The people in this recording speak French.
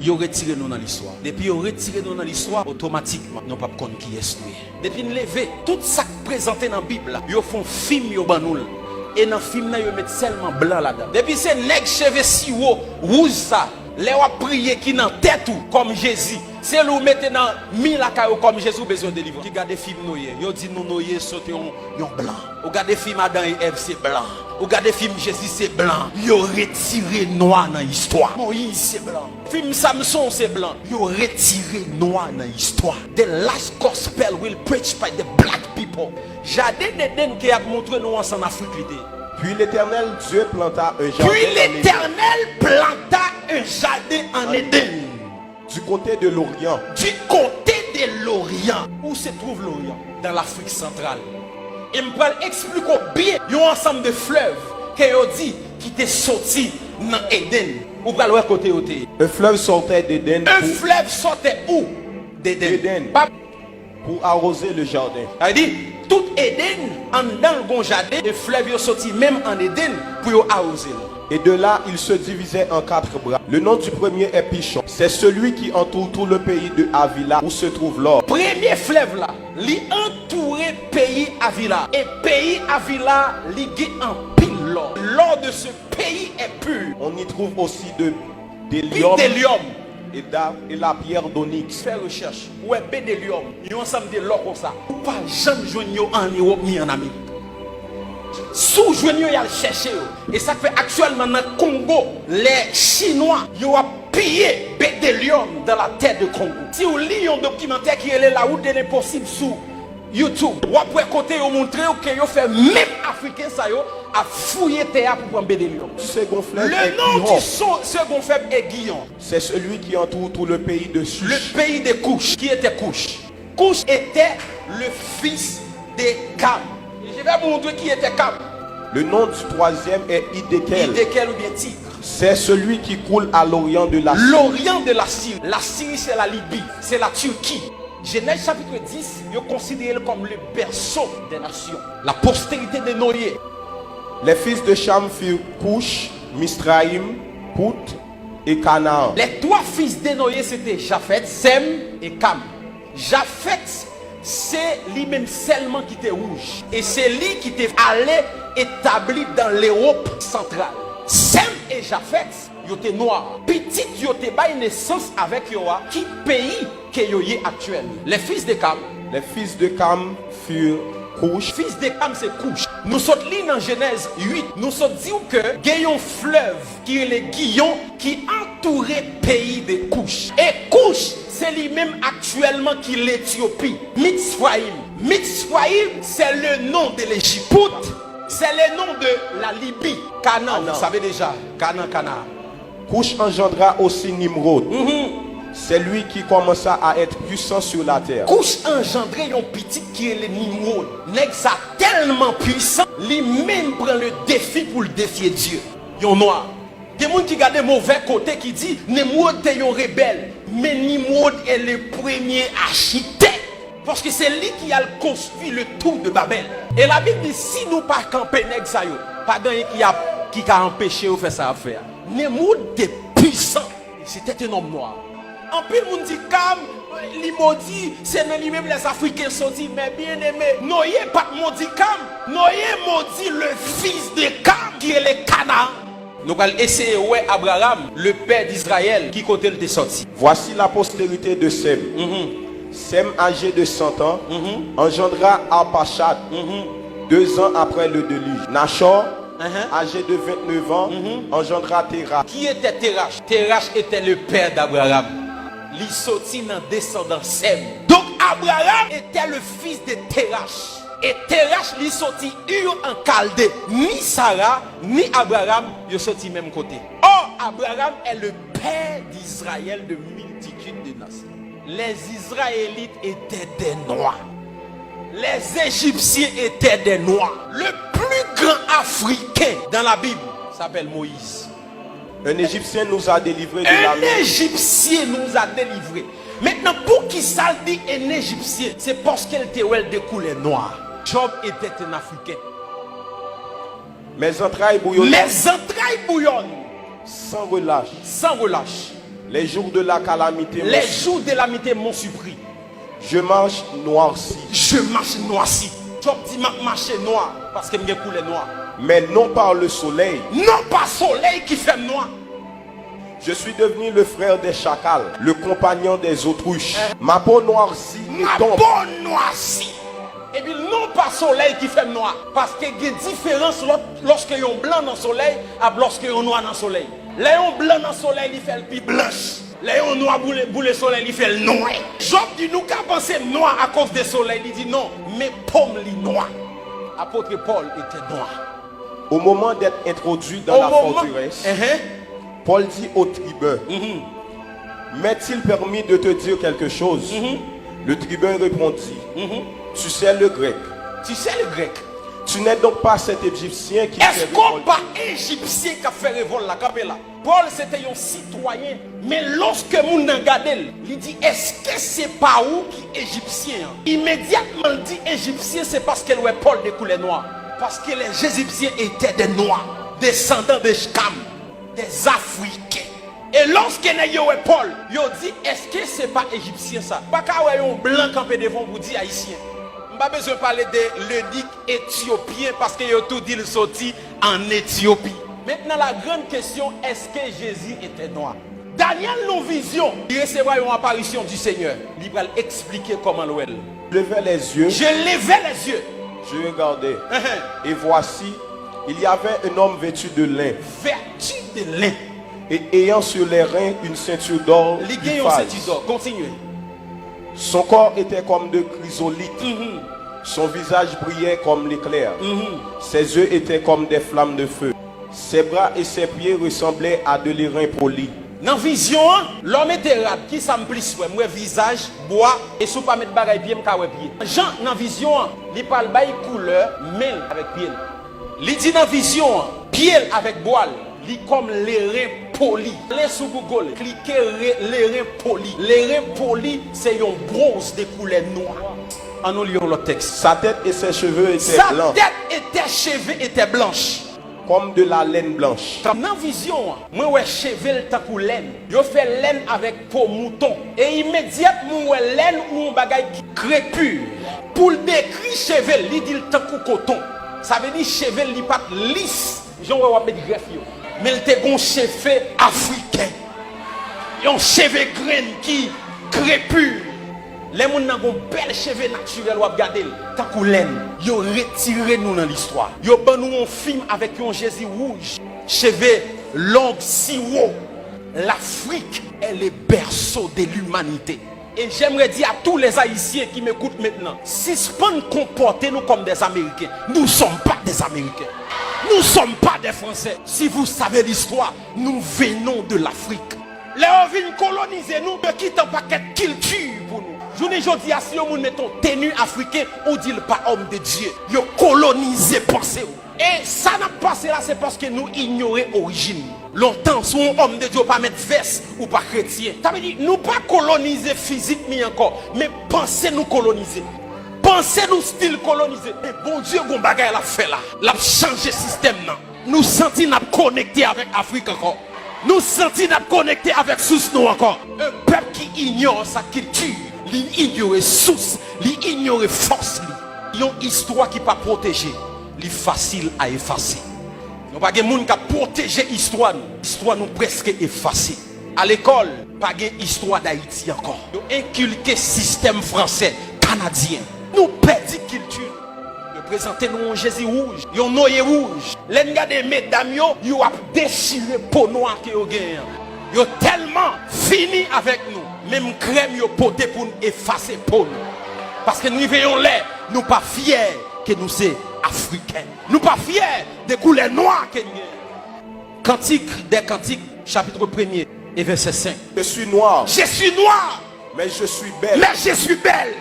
ils ont retiré nous dans l'histoire. Depuis ils ont retiré nous dans l'histoire, automatiquement, nous ne pouvons pas connaître qui est nous. Depuis nous lever, tout ça présenté dans la Bible, ils font film, ils ont et dans le film, ils mettent seulement blanc là-dedans. Depuis c'est nèg cheveux si haut, rouge ça. Les wa prier qui dans tête ou comme Jésus. C'est nous mettez dans mille la caillou comme Jésus besoin de délivrer. Qui garde film noyé, yo dit nous noyé sauter yon blanc. Ou garde film Adam et Ève c'est blanc. Ou garde film Jésus c'est blanc. Yo retiré noir dans l'histoire. Moïse c'est blanc. Film Samson c'est blanc. Yo retiré noir dans l'histoire. The last gospel will preach by the black people. Jardin d'Éden qui a montré nous en Afrique. Puis l'Éternel Dieu planta un jardin. Puis l'Éternel planta un jardin en Éden. Du côté de l'Orient. Du côté de l'Orient. Où se trouve l'Orient? Dans l'Afrique centrale. Et je vais expliquer bien. Il y a un ensemble de fleuves qui étaient sortis dans Éden. Où va le côté côté? Un fleuve sortait d'Éden. Un fleuve sortait où? D'Éden. Pour arroser le jardin. Il dit, tout Éden, en dans le bon jardin, le fleuve est sorti même en Éden pour arroser. Et de là, il se divisait en 4 bras. Le nom du premier est Pichon. C'est celui qui entoure tout le pays de Havila où se trouve l'or. Premier fleuve là, il entourait pays Havila. Et pays Havila, il en pile l'or. L'or de ce pays est pur. On y trouve aussi des lions. Et la pierre d'onyx. Faire recherche. Ouais, bédélium. Il y a ensemble de l'or comme ça. Pas jamais joindre en Europe ni en Amérique. Sous joindre il y a le chercher. Et ça fait actuellement dans le Congo, les Chinois, ils ont pillé bédélium dans la terre de Congo. Si vous lisez un documentaire qui est là où il est possible sous YouTube, vous pouvez côté vous montrer que vous fait même africain ça a fouillé terre pour prendre bédélium. Le nom du second fleuve est Guillon. C'est celui qui entoure tout le pays de Cush. Le pays de Cush. Qui était Cush? Cush était le fils de Cam. Je vais vous montrer qui était Cam. Le nom du troisième est Hiddekel. Hiddekel ou bien Tigre. C'est celui qui coule à l'orient de la Syrie. L'orient de la Syrie. La Syrie c'est la Libye, c'est la Turquie. Genèse chapitre 10, il est considéré comme le berceau des nations. La postérité de Noé. Les fils de Cham furent Cush, Misraïm, Pout et Canaan. Les 3 fils de Noé c'était Japhet, Sem et Cam. Japhet, c'est lui-même seulement qui était rouge. Et c'est lui qui était allé établi dans l'Europe centrale. Sem et Japhet, ils étaient noirs. Petit, ils étaient bail naissance avec Yoa. Qui pays que Yoye actuel? Les fils de Cam. Les fils de Cam furent Cush. Fils de Cam c'est Cush. Nous sommes là dans Genèse 8. Nous sommes dit que il y a un fleuve qui est le Guillon qui entourait le pays de Cush. Et Cush, c'est lui-même actuellement qui est l'Éthiopie. Mitzrayim. Mitzrayim, c'est le nom de l'Égypte. C'est le nom de la Libye. Canaan, vous savez déjà. Canaan. Cush engendra aussi Nimrod. C'est lui qui commença à être puissant sur la terre. Cush engendré un petit qui est le Nimrod. Nèg ça tellement puissant, lui-même prend le défi pour le défier Dieu. Yon noir. Des gens qui regardent mauvais côté qui dit Nimrod est un rebelle. Mais Nimrod est le premier architecte. Parce que c'est lui qui a construit le tour de Babel. Et la Bible dit si nous pas camper nèg ça yo, pas gagné qui a empêché de faire ça à faire. Nimrod était puissant. C'était un homme noir. En plus, le monde dit Cam, il maudit, c'est dans lui-même les Africains sont dit, mais bien aimé, Noé pas maudit Cam, Noé maudit le fils de Cam qui est le Canaan. Nous allons essayer ouais Abraham, le père d'Israël, qui côté il est sorti. Voici la postérité de Sem. Sem, âgé de 100 ans, engendra Arpachad 2 ans après le déluge. Nachor, âgé de 29 ans, engendra Terach. Qui était Terach? Terach était le père d'Abraham. Il sortit dans descendance Sem. Donc Abraham était le fils de Terach. Et Terach lui sorti Ur en Chaldée. Ni Sarah, ni Abraham, ils sorti même côté. Or, Abraham est le père d'Israël de multitude de nations. Les Israélites étaient des noirs. Les Égyptiens étaient des noirs. Le plus grand Africain dans la Bible s'appelle Moïse. Un Égyptien nous a délivrés de la main. Un Égyptien nous a délivrés. Maintenant, pour qui ça dit un Égyptien? C'est parce qu'elle était de couleur noire. Job était un Africain. Mes entrailles bouillonnent. Mes entrailles bouillonnent. Sans relâche. Sans relâche. Les jours de la calamité Les jours de la calamité m'ont surpris. Je marche noirci. Je marche noirci. Job dit marcher noir parce que me coulé noir. Mais non par le soleil. Non pas soleil qui fait noir. Je suis devenu le frère des chacals, le compagnon des autruches. Ma peau noircie Ma tombe. peau noircie. Et puis non pas soleil qui fait noir. Parce qu'il y a une différence lorsque y a un blanc dans le soleil et lorsque y a un noir dans le soleil. Là, un blanc dans le soleil, il fait le plus blanche. Là, un noir pour le soleil, il fait le noir. Job dit nous qu'à penser noir à cause du soleil. Il dit non, mais pomme li noir. Apôtre Paul était noir. Au moment d'être introduit dans la forteresse, Paul dit au tribun, m'est-il permis de te dire quelque chose? Le tribun répondit, tu sais le grec. Tu sais le grec. Tu n'es donc pas cet Égyptien qui Est-ce qu'on pas Égyptien qui a fait révolte là, là? Paul c'était un citoyen, mais lorsque moun nan gade, il dit est-ce que c'est pas où qui Égyptien? Immédiatement il dit Égyptien, c'est parce que Paul de couleur noire. Parce que les Égyptiens étaient des noirs, descendants de Sham, des Africains. Et lorsque Paul, il dit est-ce que c'est pas Égyptien ça? Pas qu'à un blanc campé devant vous dire haïtien. Je n'ai pas besoin de parler de l'eunuque éthiopien parce qu'il a tout dit le sorti en Éthiopie. Maintenant, la grande question, est-ce que Jésus était noir? Daniel, nos visions, il recevra une apparition du Seigneur. Il va expliquer comment l'ouel. Je levais les yeux. Je levais les yeux. Je regardais. Et voici, il y avait un homme vêtu de lin. Vêtu de lin. Et ayant sur les reins une ceinture d'or. Continuez. Son corps était comme de chrysolite. Son visage brillait comme l'éclair. Ses yeux étaient comme des flammes de feu. Ses bras et ses pieds ressemblaient à de l'airain poli. Dans la vision, l'homme était rap qui s'amplis, moi visage, bois, et si pas mettre bagaille pied, m'kawe pied. Jean, dans la vision, il parle de couleur, mêle avec pied. Il dit dans la vision, pied avec bois, il comme l'airain poli. Les sous Google, cliquez l'airain poli. L'airain poli, c'est un bronze de couleur noire. En nous lisons le texte. Sa tête et ses cheveux étaient blancs. Sa tête et ses cheveux étaient blanches. Comme de la laine blanche. Dans la vision, moi ouais cheveux tant que laine. Yo fait laine avec peau mouton. Et immédiatement ouais laine ou un bagage qui crépure. Pour le décrire cheveux, il dit tant que coton. Ça veut dire cheveux li pas lisse. J'en vais mettre greffe yo. Mais il te gon cheveux africain. Un cheveux grain qui crépure. Les gens qui ont bel cheveux naturel ou regarder tant que laine, ils ont retiré nous dans l'histoire. Ils ont ban nous un film avec un Jésus rouge, cheveux longs si haut. L'Afrique est le berceau de l'humanité. Et j'aimerais dire à tous les Haïtiens qui m'écoutent maintenant, si ce qu'on comporter nous comme des Américains, nous ne sommes pas des Américains. Nous ne sommes pas des Français. Si vous savez l'histoire, nous venons de l'Afrique. Les gens viennent coloniser nous, de quitter un paquet de culture pour nous. Je ne dis pas si vous mettez tenue africain, on dit pas homme de Dieu. Vous colonisez pensez. Et ça n'a pas passé là, c'est parce que nous ignorons l'origine. Longtemps, si un homme de Dieu pas mettre veste ou pas chrétien. Ça veut dire, nous pas coloniser physiquement encore, mais pensez nous coloniser. Pensez nous style colonisé. Et bon Dieu, bon bagay l'a fait là. L'a changé système là. Nous sentons nous connecter avec l'Afrique encore. Nous sentons nous connecter avec source nous encore. Un peuple qui ignore sa culture. Il ignore source, il ignore force. Il y a une histoire qui pas protégée, il est facile à effacer. Nous pas de monde qui protéger l'histoire. L'histoire nous presque effacée. À l'école, pas de histoire d'Haïti encore. Nous inculquer système français, canadien. Nous perdons culture. Nous présentons nous un Jésus rouge, un noyer rouge. Les gars des mesdames, ils ont déchiré peau noire que vous gagnez. Ils ont tellement fini avec nous. Même crème yo poté pour nous effacer pour nous. Parce que nous veillons là, nous pas fiers que nous sommes africains. Nous pas fiers des couleurs noires que nous sommes. Cantique des Cantiques, chapitre 1er et verset 5. Je suis noir. Je suis noir. Mais je suis belle. Mais je suis belle.